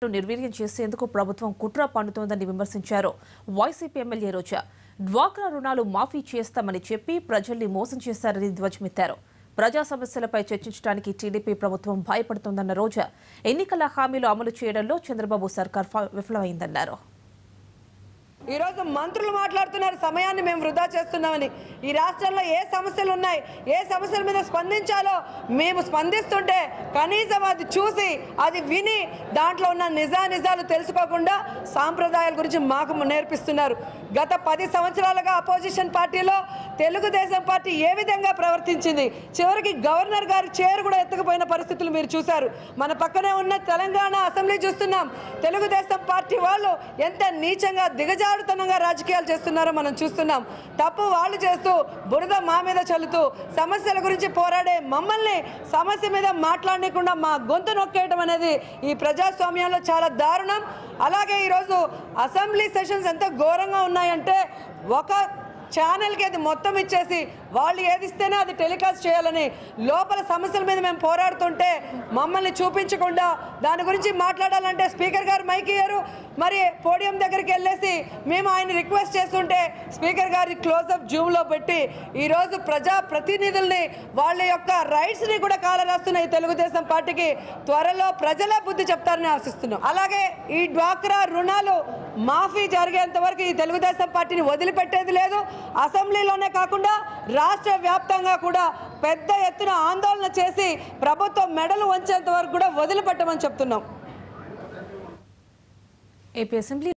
నిర్వీర్యం చేసేందుకు ప్రభుత్వం కుట్ర పన్నుతోందని విమర్శించారు వైసీపీ ఎమ్మెల్యే రోజా. డ్వాక్రా రుణాలు మాఫీ చేస్తామని చెప్పి ప్రజల్ని మోసం చేశారని ధ్వజమెత్తారు. ప్రజా సమస్యలపై చర్చించడానికి టీడీపీ ప్రభుత్వం భయపడుతోందన్న రోజా ఎన్నికల హామీలు అమలు చేయడంలో చంద్రబాబు సర్కార్ విఫలమైందన్నారు. ఈ రోజు మంత్రులు మాట్లాడుతున్నారు సమయాన్ని మేము వృధా చేస్తున్నామని. ఈ రాష్ట్రంలో ఏ సమస్యలు ఉన్నాయి, ఏ సమస్యల మీద స్పందించాలో మేము స్పందిస్తుంటే కనీసం అది చూసి అది విని దాంట్లో ఉన్న నిజాలు తెలుసుకోకుండా సాంప్రదాయాల గురించి మాకు నేర్పిస్తున్నారు. గత 10 సంవత్సరాలుగా అపోజిషన్ పార్టీలో తెలుగుదేశం పార్టీ ఏ విధంగా ప్రవర్తించింది, చివరికి గవర్నర్ గారి చైర్ కూడా ఎత్తుకుపోయిన పరిస్థితులు మీరు చూశారు. మన పక్కనే ఉన్న తెలంగాణ అసెంబ్లీ చూస్తున్నాం. తెలుగుదేశం పార్టీ వాళ్ళు ఎంత నీచంగా దిగజారుతనంగా రాజకీయాలు చేస్తున్నారో మనం చూస్తున్నాం. తప్పు వాళ్ళు చేస్తూ బురద మా మీద చల్లుతూ సమస్యల గురించి పోరాడే మమ్మల్ని సమస్య మీద మాట్లాడకుండా మా గొంతు నొక్కేయడం అనేది ఈ ప్రజాస్వామ్యంలో చాలా దారుణం. అలాగే ఈరోజు అసెంబ్లీ సెషన్స్ ఎంత ఘోరంగా ఉన్నాయంటే ఒక ఛానల్కి అది మొత్తం ఇచ్చేసి వాళ్ళు ఏది ఇస్తేనే అది టెలికాస్ట్ చేయాలని లోపల సమస్యల మీద మేము పోరాడుతుంటే మమ్మల్ని చూపించకుండా దాని గురించి మాట్లాడాలంటే స్పీకర్ గారు మైక్ ఇయ్యారు. మరి పోడియం దగ్గరికి వెళ్ళేసి మేము ఆయన రిక్వెస్ట్ చేస్తుంటే స్పీకర్ గారి క్లోజప్ జూమ్లో పెట్టి ఈరోజు ప్రజా ప్రతినిధుల్ని వాళ్ళ యొక్క రైట్స్ని కూడా కాలరాస్తున్నాయి తెలుగుదేశం పార్టీకి. త్వరలో ప్రజల బుద్ధి చెప్తారని ఆశిస్తున్నాం. అలాగే ఈ డ్వాక్రా రుణాలు మాఫీ జరిగేంత వరకు ఈ తెలుగుదేశం పార్టీని వదిలిపెట్టేది లేదు. అసెంబ్లీలోనే కాకుండా రాష్ట్ర వ్యాప్తంగా కూడా పెద్ద ఎత్తున ఆందోళన చేసి ప్రభుత్వం మెడలు వంచేంత వరకు కూడా వదిలిపెట్టమని చెప్తున్నాం. AP assembly